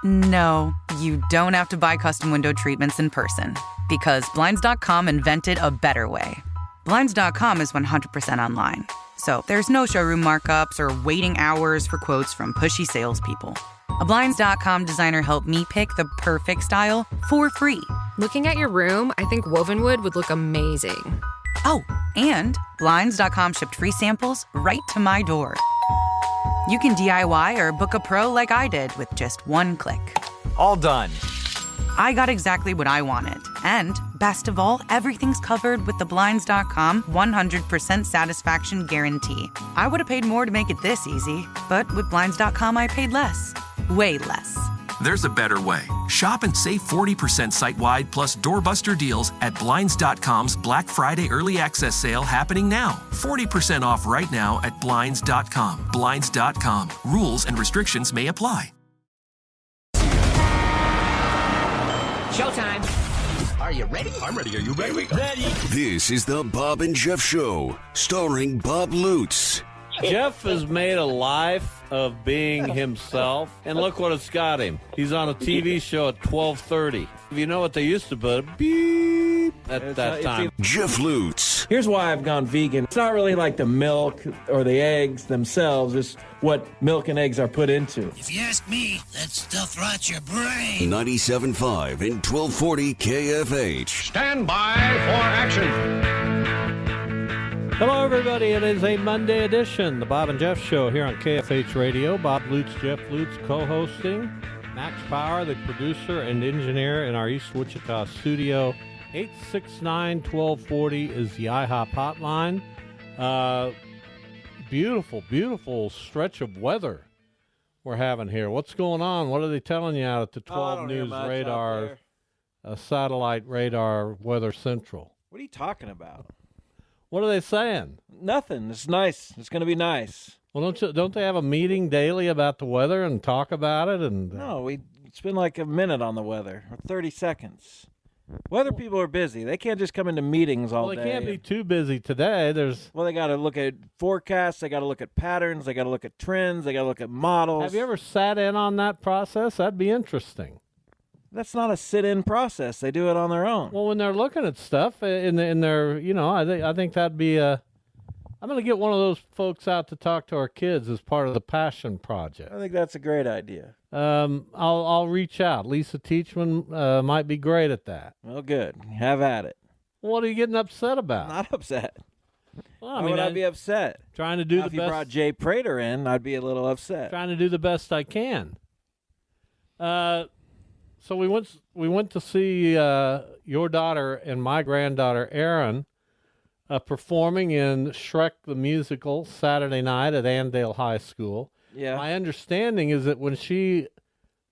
No, you don't have to buy custom window treatments in person because Blinds.com invented a better way. Blinds.com is 100% online, so there's no showroom markups or waiting hours for quotes from pushy salespeople. A Blinds.com designer helped me pick the perfect style for free. Looking at your room, I think Wovenwood would look amazing. Oh, and Blinds.com shipped free samples right to my door. You can DIY or book a pro like I did with just one click. All done. I got exactly what I wanted. And best of all, everything's covered with the Blinds.com 100% satisfaction guarantee. I would have paid more to make it this easy, but with Blinds.com, I paid less. Way less. There's a better way. Shop and save 40% site-wide plus doorbuster deals at Blinds.com's Black Friday Early Access Sale happening now. 40% off right now at Blinds.com. Blinds.com. Rules and restrictions may apply. Showtime. Are you ready? I'm ready. Are you ready? Ready. This is the Bob and Jeff Show, starring Bob Lutz. Jeff has made a life of being himself, and look what it's got him. He's on a TV show at 12:30. You know what they used to put? Beep at that time. Jeff Lutz. Here's why I've gone vegan. It's not really like the milk or the eggs themselves. It's what milk and eggs are put into. If you ask me, that stuff rots your brain. 97.5 and 1240 KFH. Stand by for action. Hello, everybody. It is a Monday edition, the Bob and Jeff Show here on KFH Radio. Bob Lutz, Jeff Lutz co-hosting. Max Power, the producer and engineer in our East Wichita studio. 869-1240 is the IHOP hotline. Beautiful, beautiful stretch of weather we're having here. What's going on? What are they telling you out at the 12 News radar, satellite radar weather central? What are you talking about? What are they saying? Nothing. It's nice. It's going to be nice. Well, don't they have a meeting daily about the weather and talk about it? And No, it's been like a minute on the weather, or 30 seconds. Weather people are busy. They can't just come into meetings all day. Well, they can't be too busy today. Well, they got to look at forecasts. They got to look at patterns. They got to look at trends. They got to look at models. Have you ever sat in on that process? That'd be interesting. That's not a sit-in process. They do it on their own. Well, when they're looking at stuff in their, I think that'd be I'm going to get one of those folks out to talk to our kids as part of the Passion Project. I think that's a great idea. I'll reach out. Lisa Teachman might be great at that. Well, good. Have at it. What are you getting upset about? Not upset. Well, Why would I be upset? Trying to do now, the best. If you brought Jay Prater in, I'd be a little upset. Trying to do the best I can. So we went to see your daughter and my granddaughter Erin performing in Shrek the Musical Saturday night at Andale High School. Yeah. My understanding is that when she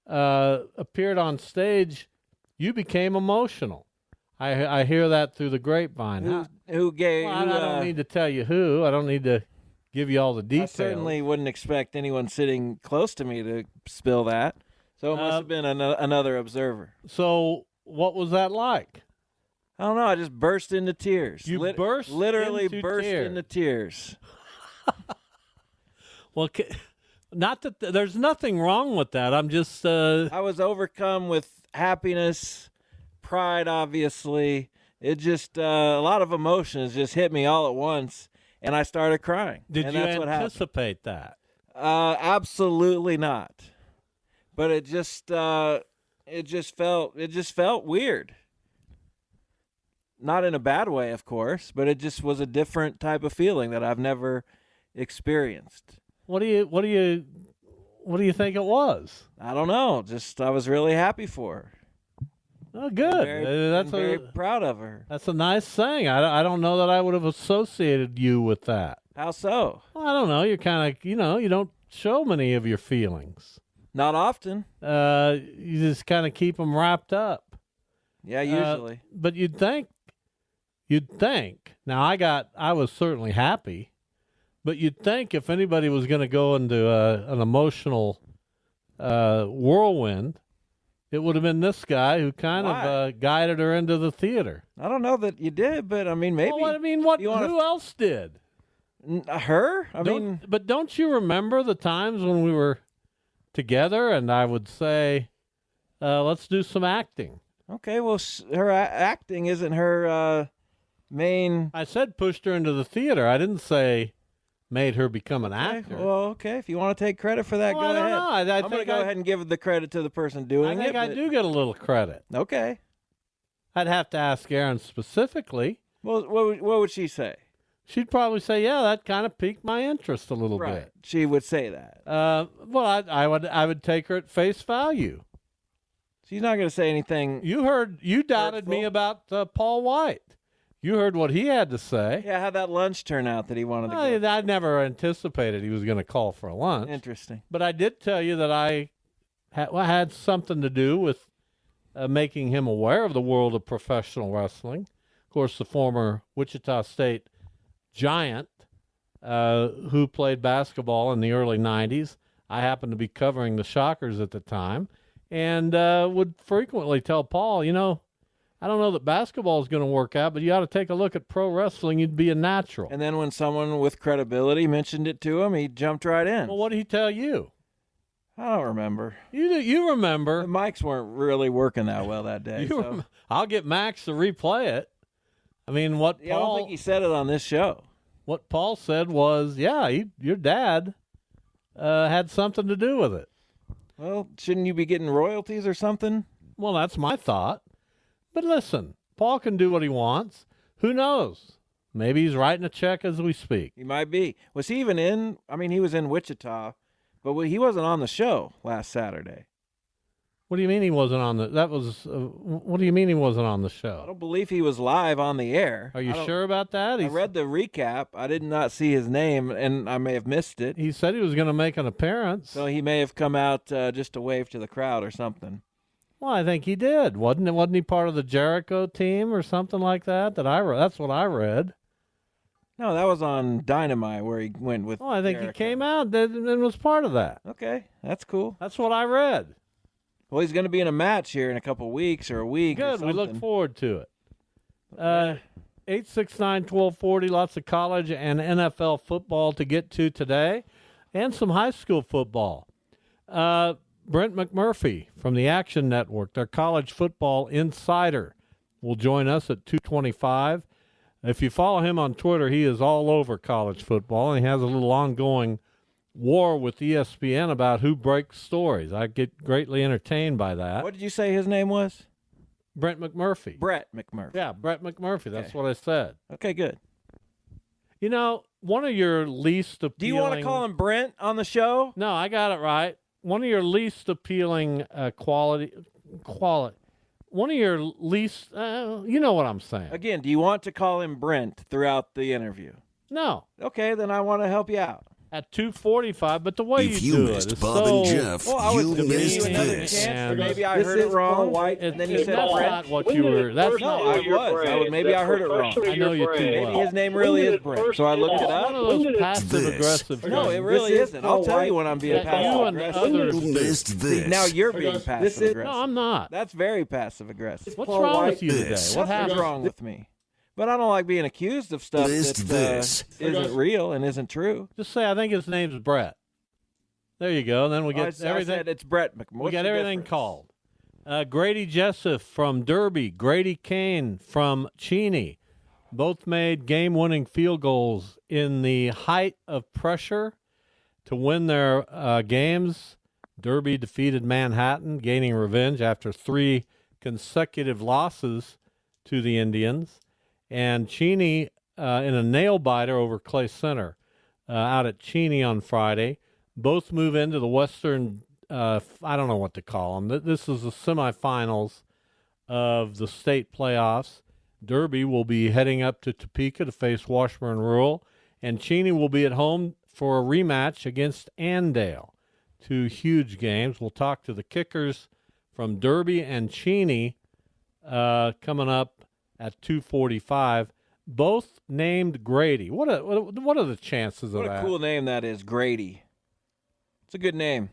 appeared on stage, you became emotional. I hear that through the grapevine. Who gave? Well, I don't need to tell you who. I don't need to give you all the details. I certainly wouldn't expect anyone sitting close to me to spill that. So it must have been another observer. So what was that like? I don't know. I just burst into tears. You literally into burst tears. into tears. Well, not that there's nothing wrong with that. I'm just. I was overcome with happiness, pride. Obviously, it just a lot of emotions just hit me all at once, and I started crying. Did and you that's anticipate that? Absolutely not. But it just felt weird. Not in a bad way, of course, but it just was a different type of feeling that I've never experienced. What do you think it was? I don't know. Just I was really happy for her. Oh, good. That's very proud of her. That's a nice thing. I don't know that I would have associated you with that. How so? Well, I don't know. You're kind of you don't show many of your feelings. Not often. You just kind of keep them wrapped up. Yeah, usually. But you'd think. Now I was certainly happy, but you'd think if anybody was going to go into an emotional whirlwind, it would have been this guy who kind of guided her into the theater. I don't know that you did, but I mean maybe. Well, who else did? Her? But don't you remember the times when we were together and I would say, let's do some acting. Okay, well, her acting isn't her main. I said pushed her into the theater. I didn't say made her become an Okay, actor. well, okay. If you want to take credit for that, Well, go I don't ahead. know. I I'm going to think go ahead and give the credit to the person doing I think it. I do get a little credit. Okay. I'd have to ask Erin specifically. Well, what would she say? She'd probably say, "Yeah, that kind of piqued my interest a little Right. bit." She would say that. Well, I would take her at face value. She's not going to say anything. You doubted me about Paul White. You heard what he had to say. Yeah, how'd that lunch turn out that he wanted to go? I never anticipated he was going to call for a lunch. Interesting. But I did tell you that I had something to do with making him aware of the world of professional wrestling. Of course, the former Wichita State Giant who played basketball in the early 90s. I happened to be covering the Shockers at the time and would frequently tell Paul, I don't know that basketball is going to work out, but you ought to take a look at pro wrestling. You'd be a natural. And then when someone with credibility mentioned it to him, he jumped right in. Well, what did he tell you? I don't remember. You remember. The mics weren't really working that well that day. I'll get Max to replay it. I mean, I don't think he said it on this show. What Paul said was, your dad had something to do with it. Well, shouldn't you be getting royalties or something? Well, that's my thought. But listen, Paul can do what he wants. Who knows? Maybe he's writing a check as we speak. He might be. Was he even in? I mean, he was in Wichita, but he wasn't on the show last Saturday. What do you mean he wasn't on the? That was. What do you mean he wasn't on the show? I don't believe he was live on the air. Are you sure about that? I read the recap. I did not see his name, and I may have missed it. He said he was going to make an appearance. So he may have come out just to wave to the crowd or something. Well, I think he did. Wasn't he part of the Jericho team or something like that? That's what I read. No, that was on Dynamite where he went with. Oh, I think Jericho. he came out and was part of that. Okay, that's cool. That's what I read. Well, he's going to be in a match here in a couple weeks or a week. Good. We look forward to it. 869-1240. Lots of college and NFL football to get to today, and some high school football. Brent McMurphy from the Action Network, their college football insider, will join us at 2:25. If you follow him on Twitter, he is all over college football, and he has a little ongoing war with ESPN about who breaks stories. I get greatly entertained by that. What did you say his name was? Brent McMurphy. Brett McMurphy. Yeah, Brent McMurphy. That's what I said. Okay, good. One of your least appealing... Do you want to call him Brent on the show? No, I got it right. One of your least appealing quality. One of your least... you know what I'm saying. Again, do you want to call him Brent throughout the interview? No. Okay, then I want to help you out. At 2:45, but the way If you you do missed it is Bob so... and Jeff, you missed this. Maybe I heard it wrong. And then you said that's Brent. not what you were... That's No, not... I was. Maybe I heard it wrong. I know you too well. Maybe his name really is Brent. So I looked it One of up. those passive-aggressive... No, it really isn't. I'll tell you when I'm being You and passive-aggressive. others You missed this. Now you're being passive-aggressive. No, I'm not. That's very passive-aggressive. What's wrong with you today? This. What Nothing's happened? wrong with me. But I don't like being accused of stuff Missed that this. isn't real and isn't true. Just say, I think his name's Brett. There you go. And then we I get everything. said it's Brett McMurphy. We got everything called. Grady Jessup from Derby, Grady Kane from Cheney, both made game-winning field goals in the height of pressure to win their games. Derby defeated Manhattan, gaining revenge after 3 consecutive losses to the Indians. And Cheney in a nail-biter over Clay Center out at Cheney on Friday. Both move into the Western, I don't know what to call them. This is the semifinals of the state playoffs. Derby will be heading up to Topeka to face Washburn Rural, and Cheney will be at home for a rematch against Andale. 2 huge games. We'll talk to the kickers from Derby and Cheney coming up at 2:45. Both named Grady. What are the chances of that? What a cool name that is, Grady. It's a good name.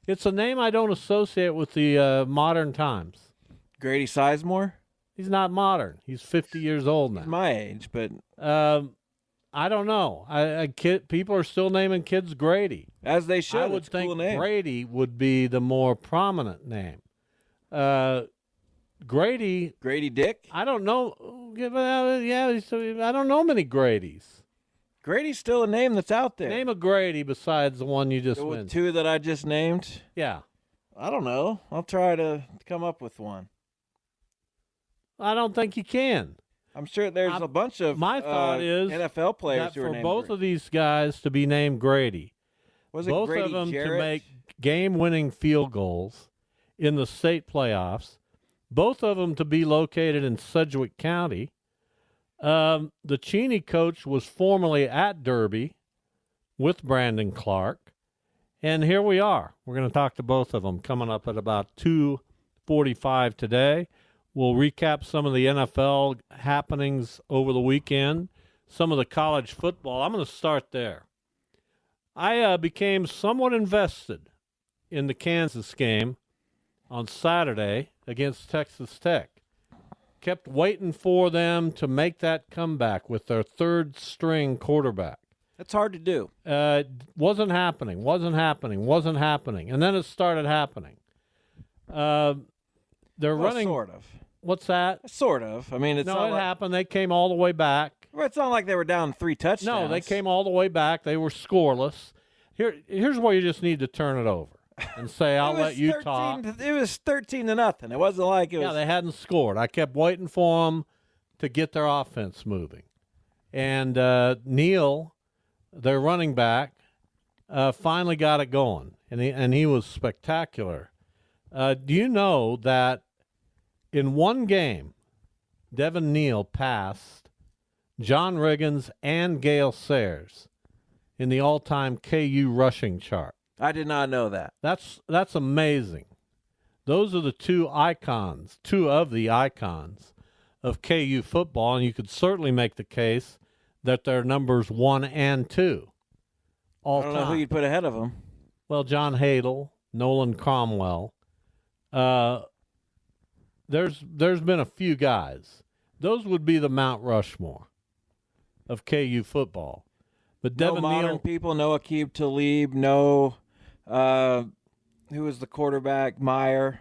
It's a name I don't associate with the modern times. Grady Sizemore? He's not modern. He's 50 years old now. He's my age, but I don't know. People are still naming kids Grady. as they should. I would it's a think cool name. Brady would be the more prominent name. Grady Dick? I don't know. I don't know many Gradys. Grady's still a name that's out there. Name a Grady besides the one you just mentioned. Two that I just named? Yeah. I don't know. I'll try to come up with one. I don't think you can. I'm sure there's a bunch of my thought is NFL players that who are for named both Grady. of these guys to be named Grady, Was it both Grady of them Jarrett? to make game-winning field goals in the state playoffs, both of them to be located in Sedgwick County. The Cheney coach was formerly at Derby with Brandon Clark, and here we are. We're going to talk to both of them coming up at about 2:45 today. We'll recap some of the NFL happenings over the weekend, some of the college football. I'm going to start there. I became somewhat invested in the Kansas game on Saturday against Texas Tech. Kept waiting for them to make that comeback with their third-string quarterback. That's hard to do. Wasn't happening. And then it started happening. They're running. Sort of. What's that? Sort of. I mean, it happened. They came all the way back. Well, it's not like they were down 3 touchdowns. No, they came all the way back. They were scoreless. Here's where you just need to turn it over and say, I'll let you talk. It was 13-0. It wasn't like it was. Yeah, they hadn't scored. I kept waiting for them to get their offense moving. And Neal, their running back, finally got it going, and he was spectacular. Do you know that in one game, Devin Neal passed John Riggins and Gale Sayers in the all-time KU rushing chart? I did not know that. That's amazing. Those are the two of the icons of KU football, and you could certainly make the case that they're numbers 1 and 2 all time. I don't know who you'd put ahead of them. Well, John Hadle, Nolan Cromwell. There's been a few guys. Those would be the Mount Rushmore of KU football. But Devin modern Neal, people, no Aqib Talib, no who was the quarterback? Meyer.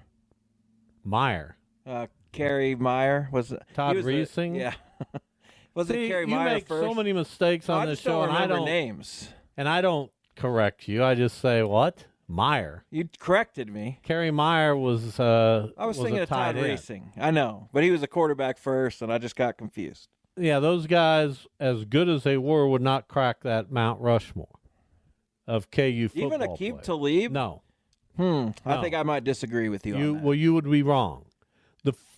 Kerry Meyer was Todd Reesing. Yeah. Was it Kerry Meyer you make first? so many mistakes on this show, and I don't names. And I don't correct you. I just say what? Meyer. You corrected me. Kerry Meyer was I was thinking a of Todd tight end. Reesing. I know, but he was a quarterback first, and I just got confused. Yeah, those guys, as good as they were, would not crack that Mount Rushmore of KU football. Even Aqib Talib? No. I think I might disagree with you on that. Well, you would be wrong.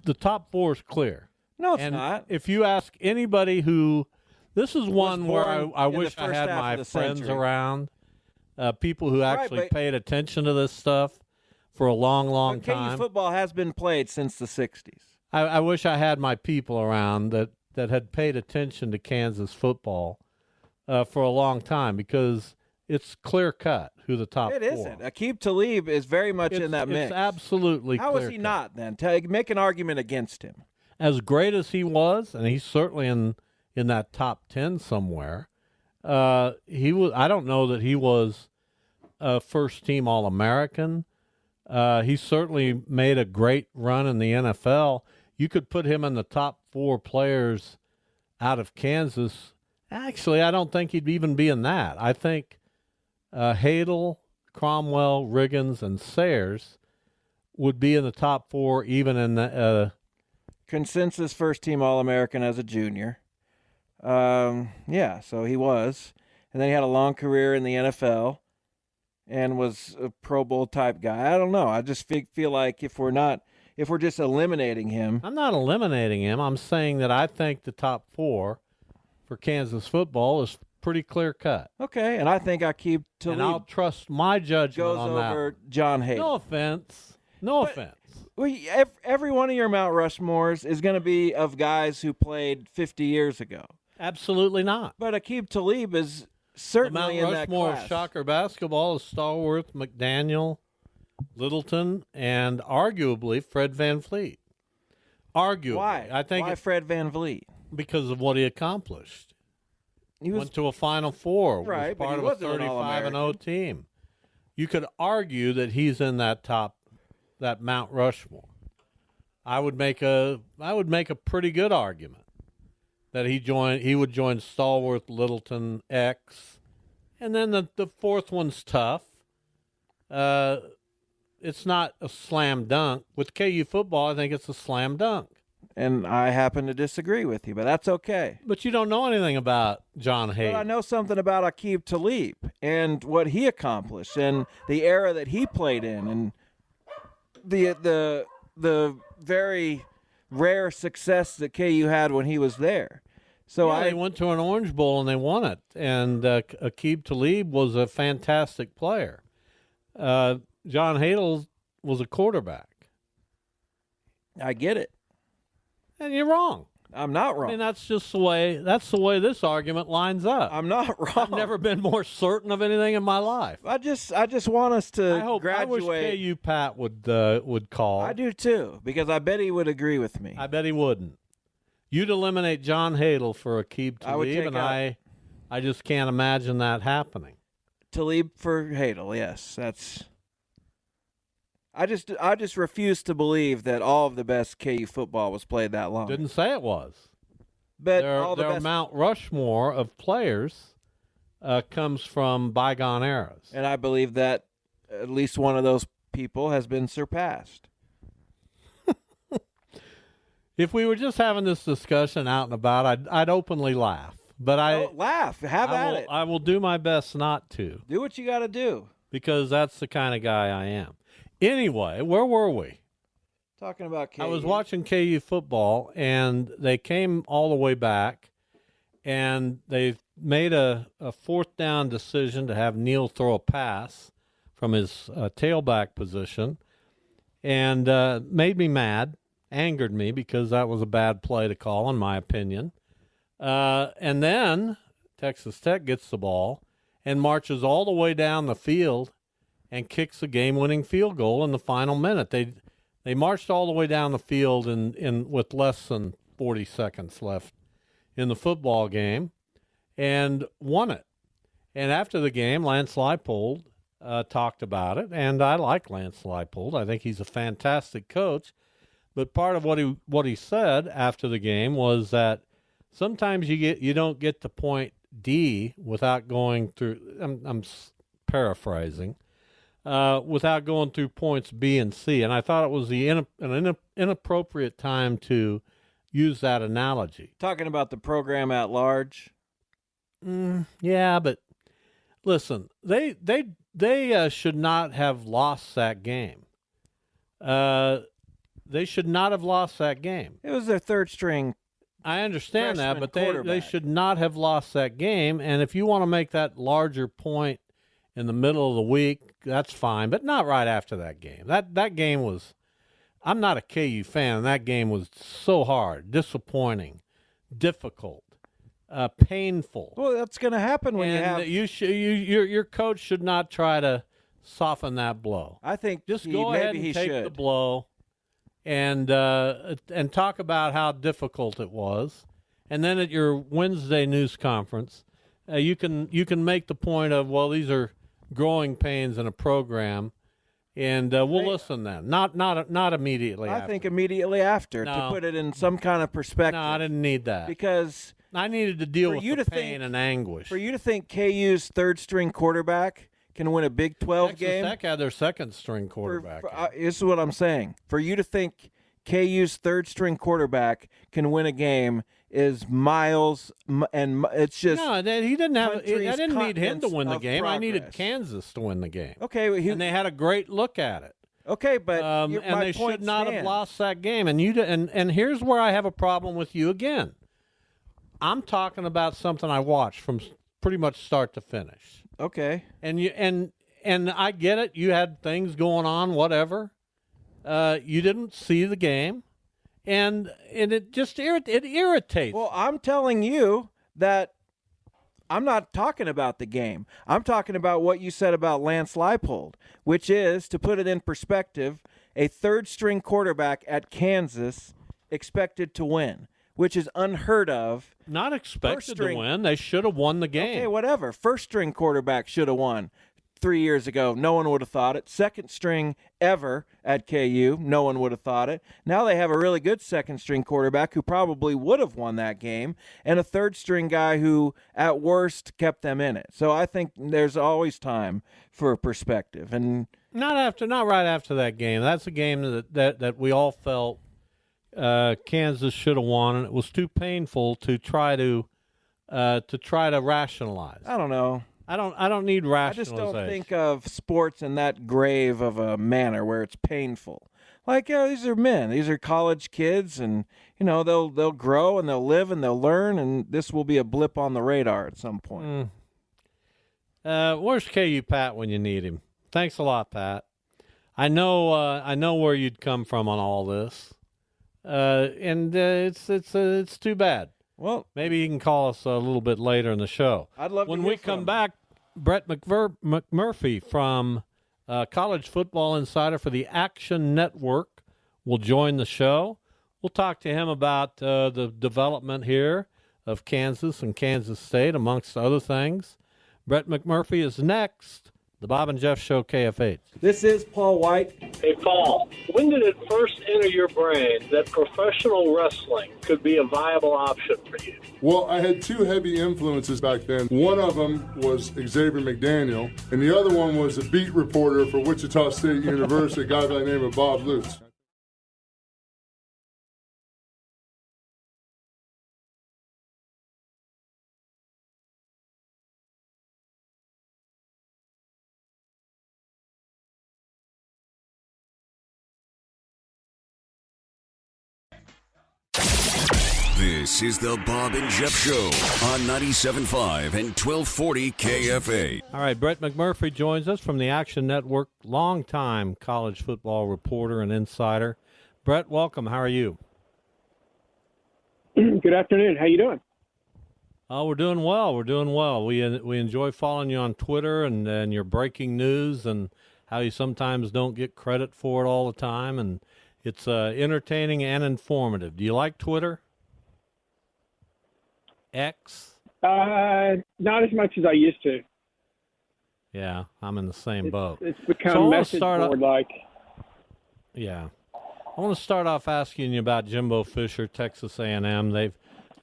The top 4 is clear. No, it's and not. If you ask anybody who, this is one where I in wish the I first had half my of the friends century. around, people who actually but- paid attention to this stuff for a long, long But KU time. football has been played since the 60s. I wish I had my people around that had paid attention to Kansas football for a long time, because it's clear cut who the top 4 It isn't. Aqib Talib is very much in that mix. It's absolutely How is he clear-cut. not then? Make an argument against him. As great as he was, and he's certainly in that top 10 somewhere, he was. I don't know that he was a first-team All-American. He certainly made a great run in the NFL. You could put him in the top 4 players out of Kansas. Actually, I don't think he'd even be in that. I think Hadle, Cromwell, Riggins, and Sayers would be in the top 4, even in the Consensus first-team All-American as a junior. Yeah, so he was. And then he had a long career in the NFL and was a Pro Bowl type guy. I don't know. I just feel like if we're just eliminating him. I'm not eliminating him. I'm saying that I think the top 4 for Kansas football is pretty clear cut. Okay, and I think Aqib Talib And I'll trust my judgment goes on that. over John Hayden. No offense. No offense. Well, every one of your Mount Rushmores is going to be of guys who played 50 years ago. Absolutely not. But Aqib Talib is The certainly Mount in that Rushmore class. of Shocker basketball is Stallworth, McDaniel, Littleton, and arguably Fred Van Fleet. Arguably. Why? I think Why it's Fred Van Vliet? because of what he accomplished. He was Went to a Final Four. Right, Was but part he of a wasn't an 35-0 All-American. team. You could argue that he's in that Mount Rushmore. I would make a pretty good argument that he would join Stallworth, Littleton, X, and then the fourth one's tough. It's not a slam dunk. With KU football, I think it's a slam dunk. And I happen to disagree with you, but that's okay. But you don't know anything about John Hayden. But I know something about Aqib Talib and what he accomplished and the era that he played in and the very rare success that KU had when he was there. So they went to an Orange Bowl and they won it. And Aqib Talib was a fantastic player. John Hadel was a quarterback. I get it. And you're wrong. I'm not wrong. I mean, that's the way this argument lines up. I'm not wrong. I've never been more certain of anything in my life. I just want us to graduate. I wish KU Pat would call. I do too, because I bet he would agree with me. I bet he wouldn't. You'd eliminate John Hadel for Aqib Talib, and I just can't imagine that happening. Talib for Hadel, yes, that's. I just refuse to believe that all of the best KU football was played that long. Didn't say it was. But their Mount Rushmore of players comes from bygone eras. And I believe that at least one of those people has been surpassed. If we were just having this discussion out and about, I'd openly laugh. But laugh. Have at it. I will do my best not to. Do what you got to do. Because that's the kind of guy I am. Anyway, where were we? Talking about KU. I was watching KU football, and they came all the way back, and they made a fourth down decision to have Neal throw a pass from his tailback position, and made me mad, angered me, because that was a bad play to call, in my opinion. And then Texas Tech gets the ball and marches all the way down the field and kicks a game-winning field goal in the final minute. They marched all the way down the field in with less than 40 seconds left in the football game and won it. And after the game, Lance Leipold talked about it, and I like Lance Leipold. I think he's a fantastic coach. But part of what he said after the game was that sometimes you don't get to point D without going through. I'm paraphrasing. Without going through points B and C. And I thought it was an inappropriate time to use that analogy. Talking about the program at large? Yeah, but listen, they should not have lost that game. They should not have lost that game. It was their third string. I understand that, but they should not have lost that game. And if you want to make that larger point in the middle of the week, that's fine, but not right after that game. That game was – I'm not a KU fan, and that game was so hard, disappointing, difficult, painful. Well, that's going to happen when your coach should not try to soften that blow. I think just go ahead and take the blow and talk about how difficult it was. And then at your Wednesday news conference, you can make the point of, well, these are growing pains in a program, and we'll listen then. Not immediately after. I think immediately after, to put it in some kind of perspective. No, I didn't need that. Because I needed to deal with the pain and anguish. For you to think KU's third-string quarterback can win a Big 12 game? Texas Tech had their second-string quarterback. This is what I'm saying. For you to think KU's third-string quarterback can win a game is miles, and it's just he didn't have. I didn't need him to win the game. Progress. I needed Kansas to win the game. Okay, and they had a great look at it. Okay, but and they should not have lost that game. And here's where I have a problem with you again. I'm talking about something I watched from pretty much start to finish. Okay, and I get it. You had things going on, whatever. You didn't see the game. And it just irritates. Well, I'm telling you that I'm not talking about the game. I'm talking about what you said about Lance Leipold, which is, to put it in perspective, a third-string quarterback at Kansas expected to win, which is unheard of. Not expected to win. They should have won the game. Okay, whatever. First-string quarterback should have won. 3 years ago, no one would have thought it. Second string ever at KU, no one would have thought it. Now they have a really good second string quarterback who probably would have won that game, and a third string guy who, at worst, kept them in it. So I think there's always time for perspective. And not right after that game. That's a game that we all felt Kansas should have won, and it was too painful to try to rationalize. I don't know. I don't need rationalization. I just don't think of sports in that grave of a manner where it's painful. Like, these are men. These are college kids, and, they'll grow and they'll live and they'll learn, and this will be a blip on the radar at some point. Where's KU Pat when you need him? Thanks a lot, Pat. I know where you'd come from on all this, and it's too bad. Well, maybe you can call us a little bit later in the show. I'd love to when hear we from come him. back. Brent McMurphy from College Football Insider for the Action Network will join the show. We'll talk to him about the development here of Kansas and Kansas State, amongst other things. Brent McMurphy is next. The Bob and Jeff Show, KFH. This is Paul White. Hey, Paul, when did it first enter your brain that professional wrestling could be a viable option for you? Well, I had two heavy influences back then. One of them was Xavier McDaniel, and the other one was a beat reporter for Wichita State University, a guy by the name of Bob Lutz. This is the Bob and Jeff Show on 97.5 and 1240 KFA. All right, Brent McMurphy joins us from the Action Network, longtime college football reporter and insider. Brett, welcome. How are you? Good afternoon. How you doing? Oh, we're doing well. We're doing well. We enjoy following you on Twitter and your breaking news and how you sometimes don't get credit for it all the time. And it's entertaining and informative. Do you like Twitter? X? Not as much as I used to. Yeah, I'm in the same boat. It's become message board-like. Yeah. I want to start off asking you about Jimbo Fisher, Texas A&M. They're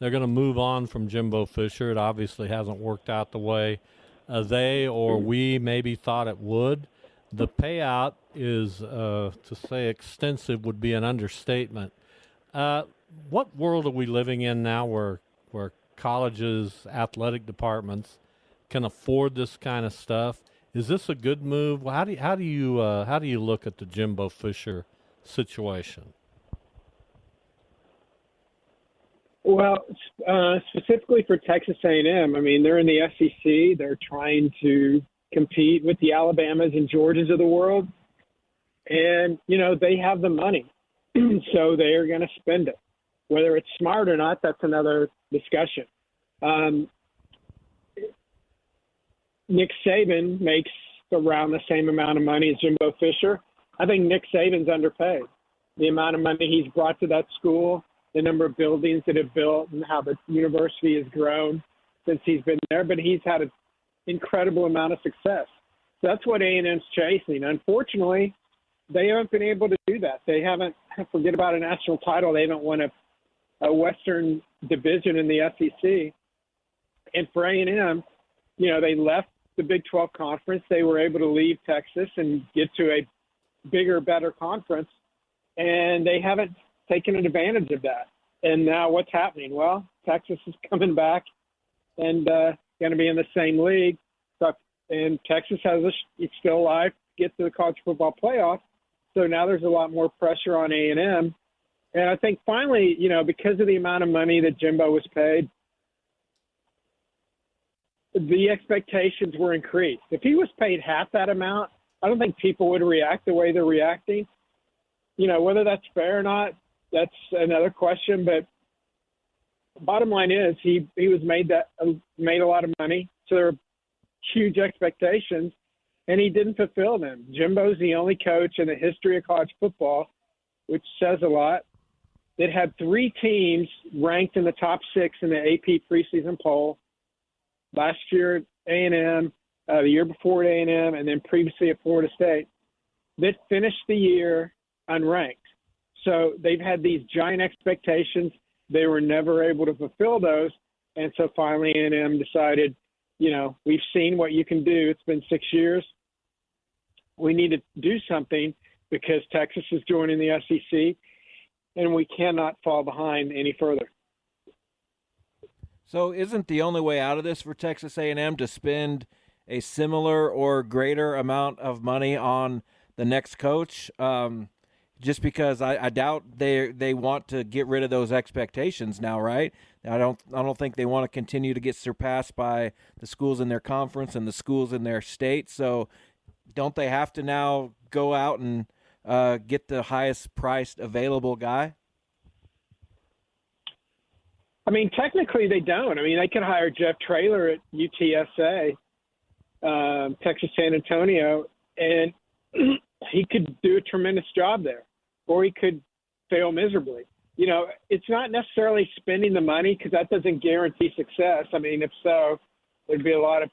going to move on from Jimbo Fisher. It obviously hasn't worked out the way they or we maybe thought it would. The payout is, to say extensive would be an understatement. What world are we living in now where colleges, athletic departments can afford this kind of stuff? Is this a good move? How do you look at the Jimbo Fisher situation? Well, specifically for Texas A&M, I mean, they're in the SEC. They're trying to compete with the Alabamas and Georgias of the world. And, they have the money. So they are going to spend it. Whether it's smart or not, that's another discussion. Nick Saban makes around the same amount of money as Jimbo Fisher. I think Nick Saban's underpaid. The amount of money he's brought to that school, the number of buildings that have built, and how the university has grown since he's been there. But he's had an incredible amount of success. So that's what A&M's chasing. Unfortunately, they haven't been able to do that. They haven't, forget about a national title, they haven't won a Western division in the SEC. And for A&M, they left the Big 12 conference. They were able to leave Texas and get to a bigger, better conference. And they haven't taken advantage of that. And now what's happening? Well, Texas is coming back and going to be in the same league. And Texas it's still alive to get to the college football playoff. So now there's a lot more pressure on A&M. And I think finally, because of the amount of money that Jimbo was paid, the expectations were increased. If he was paid half that amount, I don't think people would react the way they're reacting. Whether that's fair or not, that's another question. But bottom line is he was made a lot of money. So there are huge expectations, and he didn't fulfill them. Jimbo's the only coach in the history of college football, which says a lot, that had 3 teams ranked in the top 6 in the AP preseason poll. Last year, A&M, the year before at A&M, and then previously at Florida State, that finished the year unranked. So they've had these giant expectations. They were never able to fulfill those. And so finally A&M decided, we've seen what you can do. It's been 6 years. We need to do something because Texas is joining the SEC, and we cannot fall behind any further. So isn't the only way out of this for Texas A&M to spend a similar or greater amount of money on the next coach? Just because I doubt they want to get rid of those expectations now, right? I don't think they want to continue to get surpassed by the schools in their conference and the schools in their state. So don't they have to now go out and get the highest priced available guy? I mean, technically they don't. I mean, they could hire Jeff Traylor at UTSA, Texas San Antonio, and he could do a tremendous job there, or he could fail miserably. It's not necessarily spending the money because that doesn't guarantee success. I mean, if so, there'd be a lot of,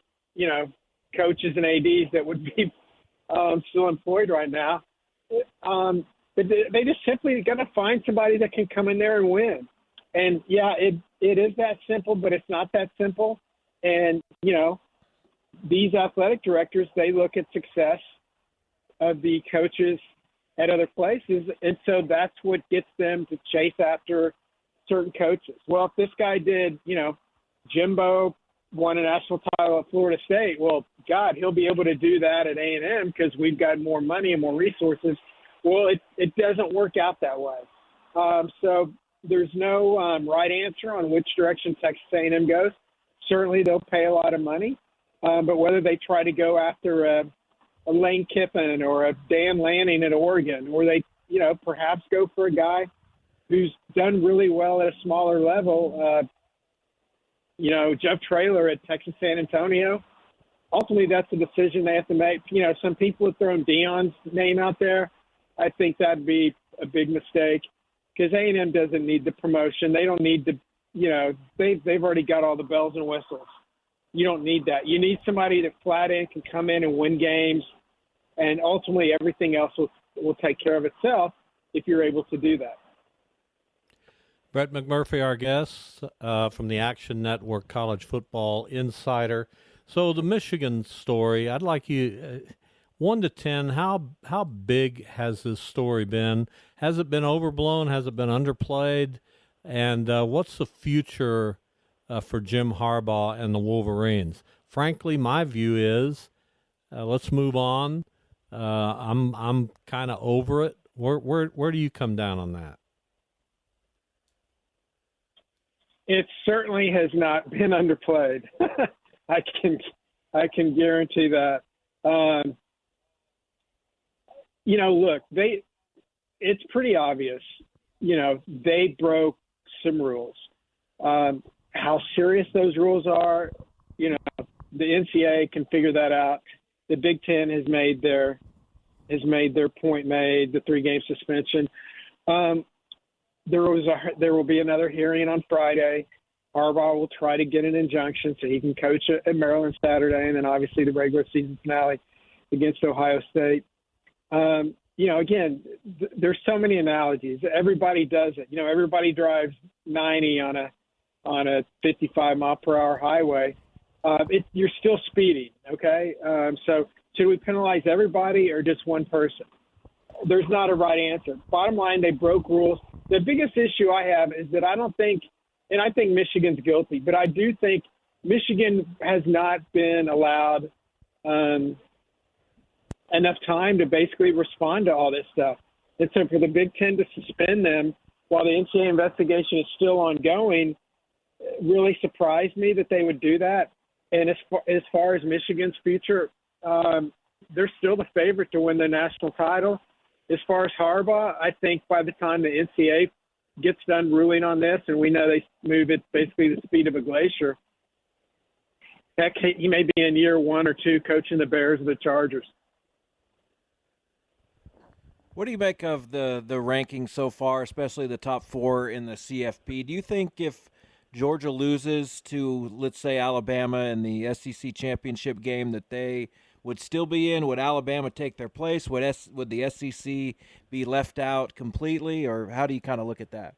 coaches and ADs that would be still employed right now. But they just simply got to find somebody that can come in there and win. And, yeah, it is that simple, but it's not that simple. And, these athletic directors, they look at success of the coaches at other places, and so that's what gets them to chase after certain coaches. Well, if this guy did, Jimbo won a national title at Florida State, well, God, he'll be able to do that at A&M because we've got more money and more resources. Well, it doesn't work out that way. So there's no right answer on which direction Texas A&M goes. Certainly they'll pay a lot of money, but whether they try to go after a Lane Kiffin or a Dan Lanning at Oregon, or they, perhaps go for a guy who's done really well at a smaller level, Jeff Traylor at Texas San Antonio. Ultimately, that's a decision they have to make. Some people have thrown Deion's name out there. I think that'd be a big mistake because A&M doesn't need the promotion. They don't need the, they've already got all the bells and whistles. You don't need that. You need somebody that flat in can come in and win games, and ultimately everything else will take care of itself if you're able to do that. Brent McMurphy, our guest from the Action Network College Football Insider. So the Michigan story, I'd like you, 1 to 10, how big has this story been? Has it been overblown? Has it been underplayed? And what's the future for Jim Harbaugh and the Wolverines? Frankly, my view is let's move on. I'm kind of over it. Where do you come down on that? It certainly has not been underplayed. I can guarantee that. Look, it's pretty obvious. They broke some rules. How serious those rules are, the NCAA can figure that out. The Big Ten has made their point made, the 3-game suspension. There will be another hearing on Friday. Harbaugh will try to get an injunction so he can coach at Maryland Saturday, and then obviously the regular season finale against Ohio State. Again, there's so many analogies. Everybody does it. Everybody drives 90 on a 55 mile per hour highway. You're still speeding. Okay. So should we penalize everybody or just one person? There's not a right answer. Bottom line, they broke rules. The biggest issue I have is that I think Michigan's guilty, but I do think Michigan has not been allowed enough time to basically respond to all this stuff. And so for the Big Ten to suspend them while the NCAA investigation is still ongoing really surprised me that they would do that. And as far as Michigan's future, they're still the favorite to win the national title. As far as Harbaugh, I think by the time the NCAA gets done ruling on this, and we know they move at basically the speed of a glacier, heck, he may be in year 1 or 2 coaching the Bears or the Chargers. What do you make of the ranking so far, especially the top 4 in the CFP? Do you think if Georgia loses to, let's say, Alabama in the SEC championship game, that they would still be in? Would Alabama take their place? Would the SEC be left out completely, or how do you kind of look at that?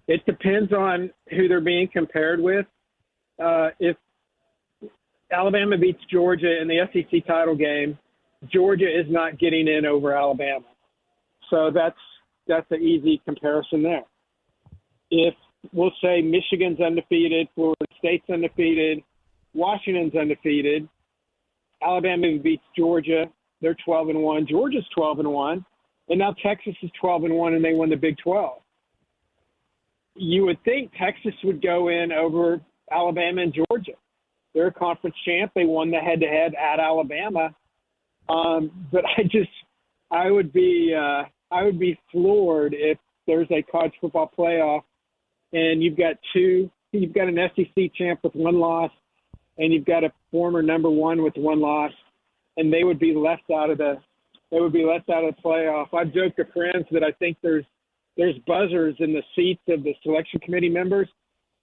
It depends on who they're being compared with. If Alabama beats Georgia in the SEC title game, Georgia is not getting in over Alabama. So that's an easy comparison there. If we'll say Michigan's undefeated, Florida State's undefeated, Washington's undefeated, Alabama beats Georgia, they're 12-1. Georgia's 12-1, and now Texas is 12-1, and they won the Big 12. You would think Texas would go in over Alabama and Georgia. They're a conference champ. They won the head-to-head at Alabama. But I would be floored if there's a college football playoff and you've got an SEC champ with one loss, and you've got a former number one with one loss, and they would be left out of the playoff. I've joked to friends that I think there's buzzers in the seats of the selection committee members,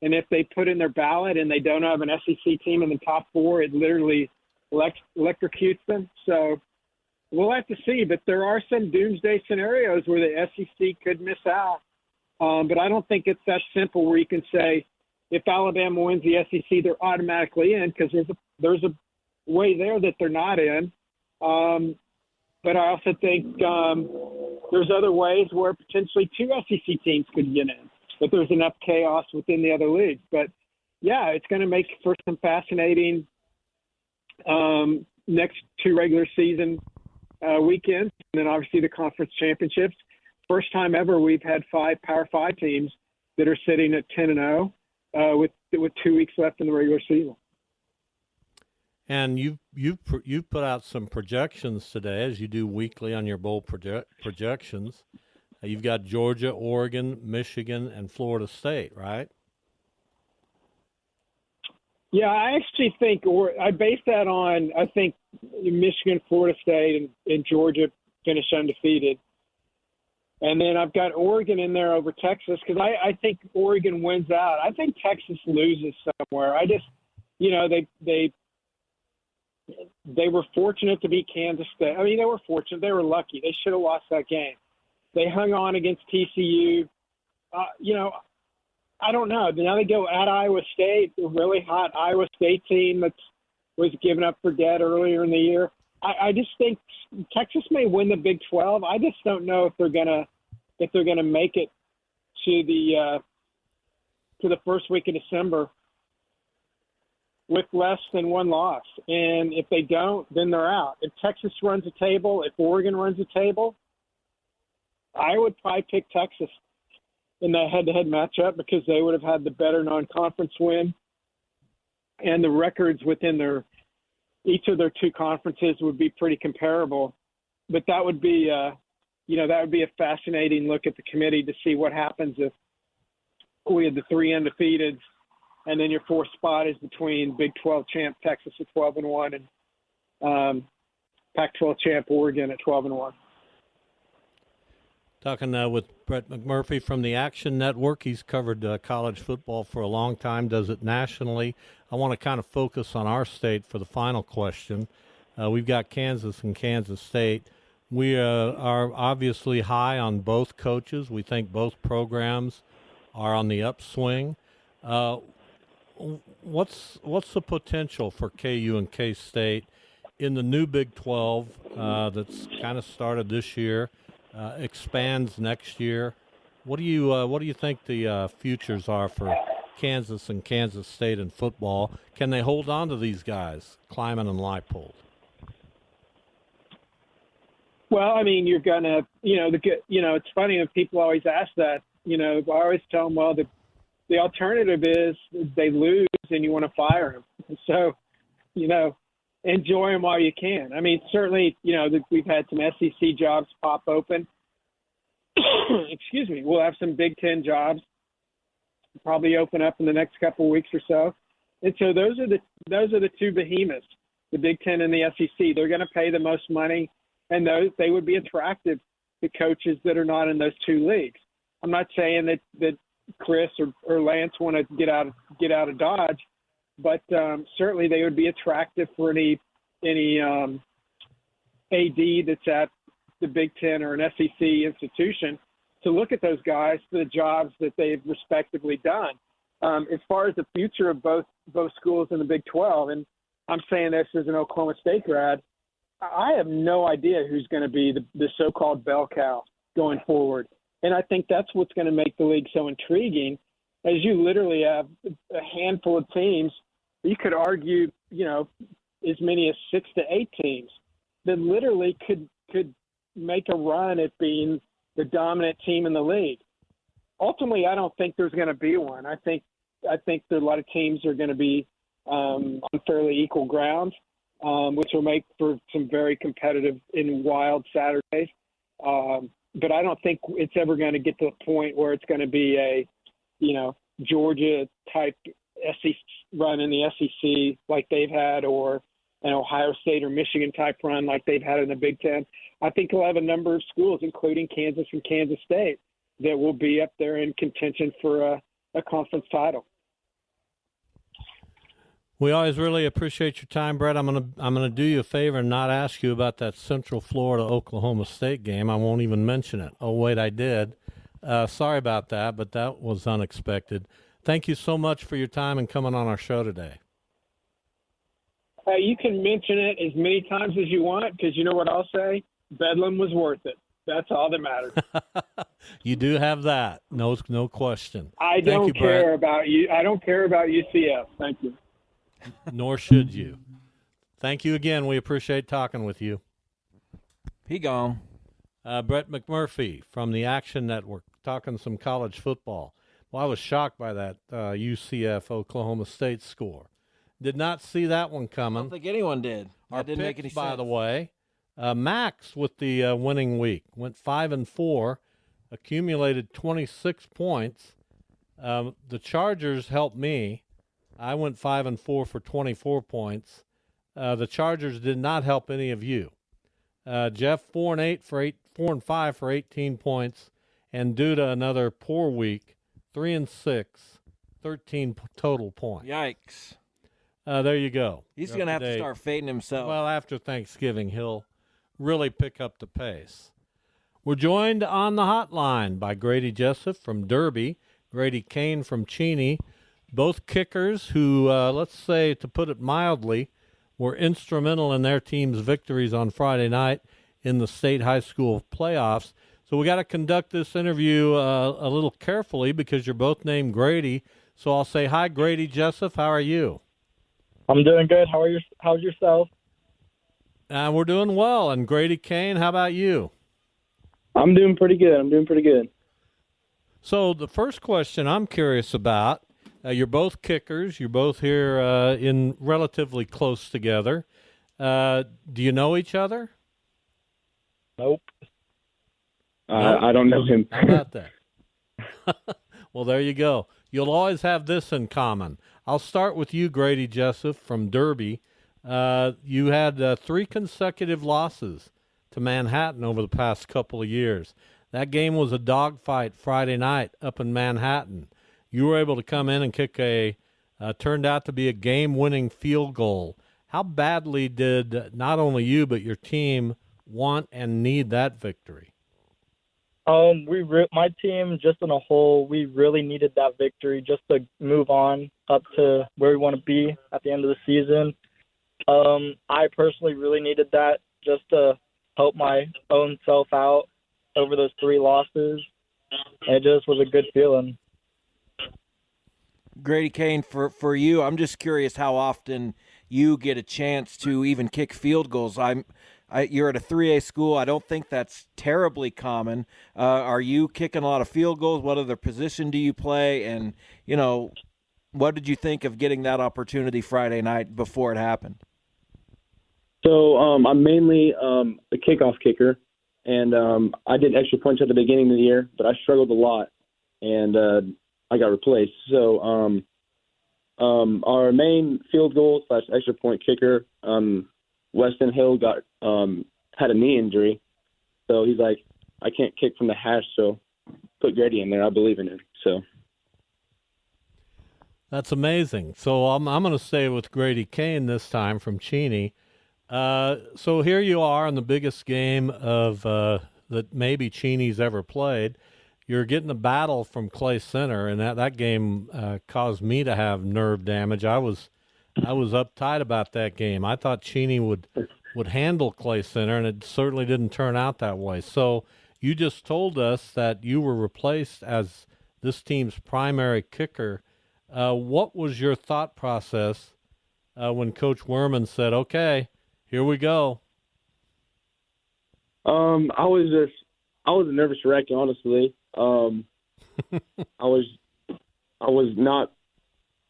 and if they put in their ballot and they don't have an SEC team in the top four, it literally electrocutes them. So we'll have to see, but there are some doomsday scenarios where the SEC could miss out. But I don't think it's that simple where you can say if Alabama wins the SEC, they're automatically in, because there's a way there that they're not in. But I also think there's other ways where potentially two SEC teams could get in, but there's enough chaos within the other leagues. But, yeah, it's going to make for some fascinating next two regular season weekends, and then obviously the conference championships. First time ever we've had 5 Power 5 teams that are sitting at 10-0 with 2 weeks left in the regular season. And you've put out some projections today, as you do weekly on your bowl projections. You've got Georgia, Oregon, Michigan, and Florida State, right? Yeah, I actually think, I base that on, I think Michigan, Florida State, and Georgia finish undefeated. And then I've got Oregon in there over Texas, because I think Oregon wins out. I think Texas loses somewhere. I just, they were fortunate to beat Kansas State. I mean, they were fortunate. They were lucky. They should have lost that game. They hung on against TCU. I don't know. Now they go at Iowa State, a really hot Iowa State team that was given up for dead earlier in the year. I just think Texas may win the Big 12. I just don't know if they're gonna make it to the first week of December with less than one loss. And if they don't, then they're out. If Texas runs a table, if Oregon runs a table, I would probably pick Texas in that head-to-head matchup, because they would have had the better non-conference win, and the records within each of their two conferences would be pretty comparable. But that would be a fascinating look at the committee to see what happens if we had the 3 undefeateds, and then your 4th spot is between Big 12 champ Texas at 12-1 and Pac-12 champ Oregon at 12-1. Talking with Brent McMurphy from the Action Network. He's covered college football for a long time, does it nationally. I want to kind of focus on our state for the final question. We've got Kansas and Kansas State. We are obviously high on both coaches. We think both programs are on the upswing. What's the potential for KU and K-State in the new Big 12 that's kind of started this year? Expands next year. What do you think the futures are for Kansas and Kansas State in football? Can they hold on to these guys, Kleiman and Leipold? Well, I mean, you're gonna, it's funny when people always ask that. I always tell them, well, the alternative is they lose and you want to fire them. So, enjoy them while you can. I mean, certainly, we've had some SEC jobs pop open. Excuse me. We'll have some Big Ten jobs probably open up in the next couple of weeks or so. And so those are the two behemoths, the Big Ten and the SEC. They're going to pay the most money, and they would be attractive to coaches that are not in those two leagues. I'm not saying that Chris or Lance want to get out of Dodge, but certainly they would be attractive for any AD that's at the Big Ten or an SEC institution to look at those guys for the jobs that they've respectively done. As far as the future of both schools in the Big 12, and I'm saying this as an Oklahoma State grad, I have no idea who's going to be the so-called bell cow going forward. And I think that's what's going to make the league so intriguing, as you literally have a handful of teams. You could argue, as many as 6 to 8 teams that literally could make a run at being the dominant team in the league. Ultimately, I don't think there's going to be one. I think that a lot of teams are going to be on fairly equal ground, which will make for some very competitive and wild Saturdays. But I don't think it's ever going to get to the point where it's going to be a, Georgia type SEC run in the SEC like they've had, or an Ohio State or Michigan type run like they've had in the Big Ten. I think we'll have a number of schools, including Kansas and Kansas State, that will be up there in contention for a conference title. We always really appreciate your time, Brett. I'm gonna do you a favor and not ask you about that Central Florida Oklahoma State game. I won't even mention it. Oh wait, I did. Sorry about that, but that was unexpected. Thank you so much for your time and coming on our show today. You can mention it as many times as you want, because you know what I'll say? Bedlam was worth it. That's all that matters. You do have that. No question. I don't care about you. I don't care about UCF. Thank you. Nor should you. Thank you again. We appreciate talking with you. He gone. Brent McMurphy from the Action Network, talking some college football. Well, I was shocked by that UCF Oklahoma State score. Did not see that one coming. I don't think anyone did. That didn't make any sense. By the way, Max with the winning week went 5-4, accumulated 26 points. The Chargers helped me. I went 5-4 for 24 points. The Chargers did not help any of you. Jeff 4-5 for 18 points, and Duda another poor week, 3-6, 13 total points. Yikes! There you go. He's going to have to start fading himself. Well, after Thanksgiving, he'll really pick up the pace. We're joined on the hotline by Grady Jessup from Derby, Grady Kane from Cheney, both kickers who, let's say, to put it mildly, were instrumental in their team's victories on Friday night in the state high school playoffs. So we got to conduct this interview a little carefully because you're both named Grady. So I'll say hi, Grady Jessup. How are you? I'm doing good. How's yourself? We're doing well. And Grady Kane, how about you? I'm doing pretty good. So the first question I'm curious about, you're both kickers. You're both here in relatively close together. Do you know each other? Nope. I don't know him. How about that? Well, there you go. You'll always have this in common. I'll start with you, Grady Jessup from Derby. You had 3 consecutive losses to Manhattan over the past couple of years. That game was a dogfight Friday night up in Manhattan. You were able to come in and kick turned out to be a game-winning field goal. How badly did not only you but your team want and need that victory? My team, just in a whole, we really needed that victory just to move on up to where we want to be at the end of the season. I personally really needed that just to help my own self out over those 3 losses. It just was a good feeling. Grady Kane, for you, I'm just curious how often you get a chance to even kick field goals. You're at a 3A school. I don't think that's terribly common. Are you kicking a lot of field goals? What other position do you play? And, what did you think of getting that opportunity Friday night before it happened? So I'm mainly a kickoff kicker, and I did extra points at the beginning of the year, but I struggled a lot, and I got replaced. So our main field goal / extra point kicker, Weston Hill had a knee injury, so he's like, I can't kick from the hash, so put Grady in there. I believe in him. So That's amazing. So I'm going to stay with Grady Kane this time from Cheney. So here you are in the biggest game of that maybe Cheney's ever played. You're getting a battle from Clay Center, and that game caused me to have nerve damage. I was uptight about that game. I thought Cheney would handle Clay Center, and it certainly didn't turn out that way. So you just told us that you were replaced as this team's primary kicker. What was your thought process when Coach Werman said, "Okay, here we go"? I was a nervous wreck, honestly. I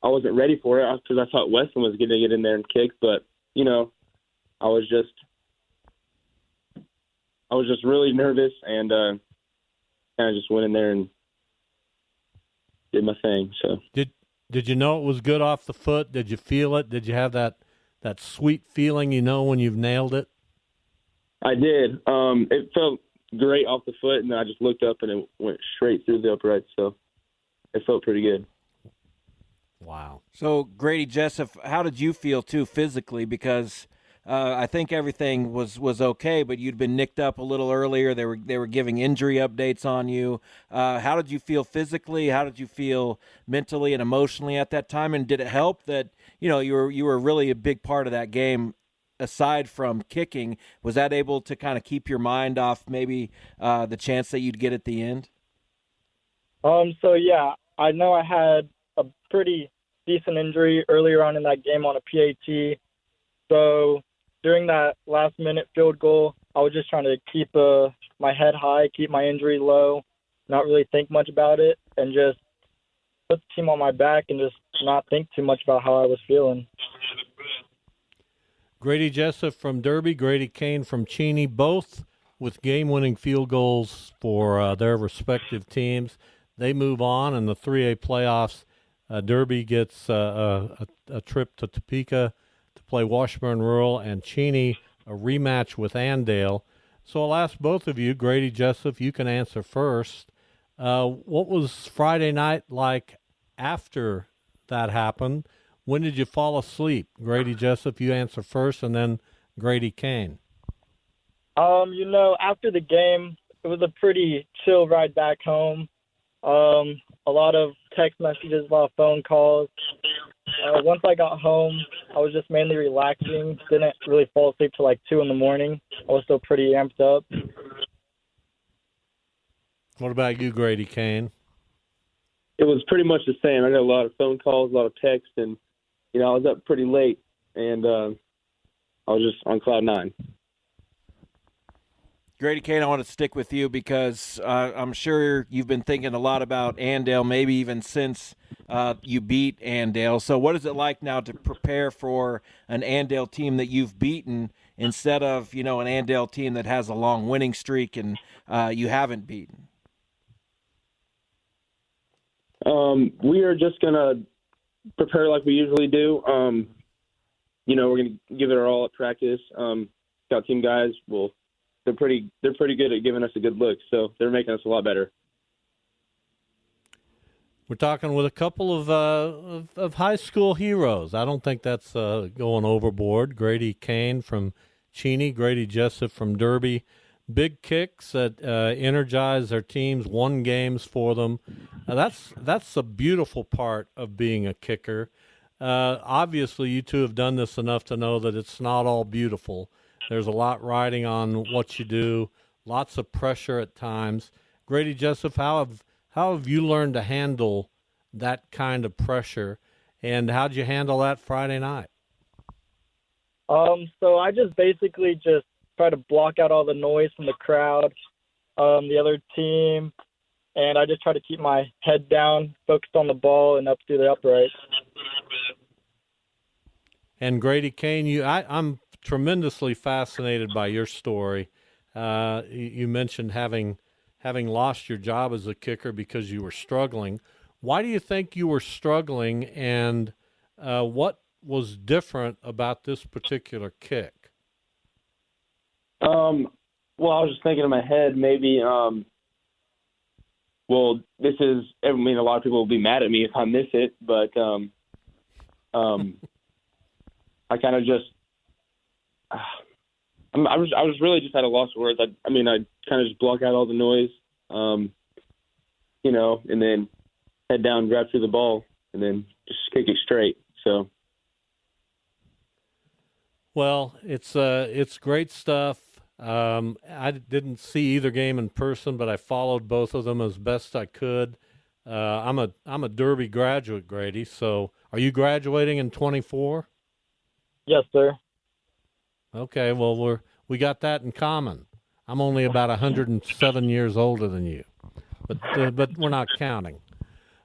wasn't ready for it because I thought Weston was going to get in there and kick, but I was just really nervous and kind of just went in there and did my thing. So did you know it was good off the foot? Did you feel it? Did you have that sweet feeling when you've nailed it? I did. It felt great off the foot, and then I just looked up and it went straight through the upright, so it felt pretty good. Wow. So, Grady Jessup, how did you feel, too, physically? Because I think everything was okay, but you'd been nicked up a little earlier. They were giving injury updates on you. How did you feel physically? How did you feel mentally and emotionally at that time? And did it help that, you were really a big part of that game aside from kicking? Was that able to kind of keep your mind off maybe the chance that you'd get at the end? So, yeah, I know I had a pretty decent injury earlier on in that game on a PAT. So during that last-minute field goal, I was just trying to keep my head high, keep my injury low, not really think much about it, and just put the team on my back and just not think too much about how I was feeling. Grady Jessup from Derby, Grady Kane from Cheney, both with game-winning field goals for their respective teams. They move on in the 3A playoffs. Derby gets a trip to Topeka to play Washburn Rural, and Cheney a rematch with Andale. So I'll ask both of you, Grady Jessup, you can answer first. What was Friday night like after that happened? When did you fall asleep? Grady Jessup, you answer first, and then Grady Kane. After the game, it was a pretty chill ride back home. A lot of text messages, a lot of phone calls. Once I got home, I was just mainly relaxing. Didn't really fall asleep till like 2 a.m. I was still pretty amped up. What about you, Grady Kane? It was pretty much the same. I got a lot of phone calls, a lot of texts, and I was up pretty late, and I was just on cloud nine. Grady Kane, I want to stick with you because I'm sure you've been thinking a lot about Andale, maybe even since you beat Andale. So what is it like now to prepare for an Andale team that you've beaten instead of, an Andale team that has a long winning streak and you haven't beaten? We are just going to prepare like we usually do. We're going to give it our all at practice. Scout team guys they're pretty good at giving us a good look, so they're making us a lot better. We're talking with a couple of high school heroes. I don't think that's going overboard. Grady Kane from Cheney, Grady Jessup from Derby. Big kicks that energize their teams, won games for them. That's a beautiful part of being a kicker. Obviously, you two have done this enough to know that it's not all beautiful. There's a lot riding on what you do, lots of pressure at times. Grady Jessup, how have you learned to handle that kind of pressure, and how'd you handle that Friday night? So I just basically just try to block out all the noise from the crowd, the other team, and I just try to keep my head down, focused on the ball, and up through the uprights. And Grady Kane, I'm tremendously fascinated by your story. You mentioned having lost your job as a kicker because you were struggling. Why do you think you were struggling, and what was different about this particular kick? Well, I was just thinking in my head, maybe well, this is. I mean, a lot of people will be mad at me if I miss it, but I kind of just. I was really just at a loss of words. I mean, I kind of just block out all the noise, and then head down, grab through the ball, and then just kick it straight. So. Well, it's great stuff. I didn't see either game in person, but I followed both of them as best I could. I'm a Derby graduate, Grady. So, are you graduating in 24? Yes, sir. Okay, well we got that in common. I'm only about 107 years older than you, but we're not counting.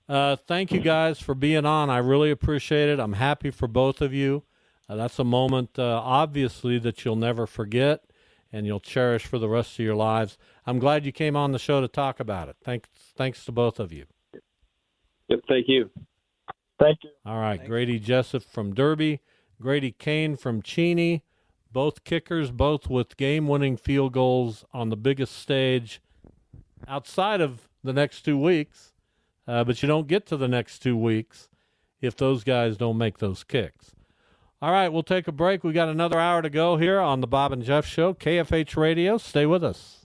Thank you guys for being on. I really appreciate it. I'm happy for both of you. That's a moment, obviously, that you'll never forget and you'll cherish for the rest of your lives. I'm glad you came on the show to talk about it. Thanks to both of you. Yep, thank you. Thank you. All right, thanks. Grady Jessup from Derby, Grady Kane from Cheney, both kickers, both with game-winning field goals on the biggest stage outside of the next 2 weeks. But you don't get to the next 2 weeks if those guys don't make those kicks. All right, we'll take a break. We got another hour to go here on the Bob and Jeff Show, KFH Radio. Stay with us.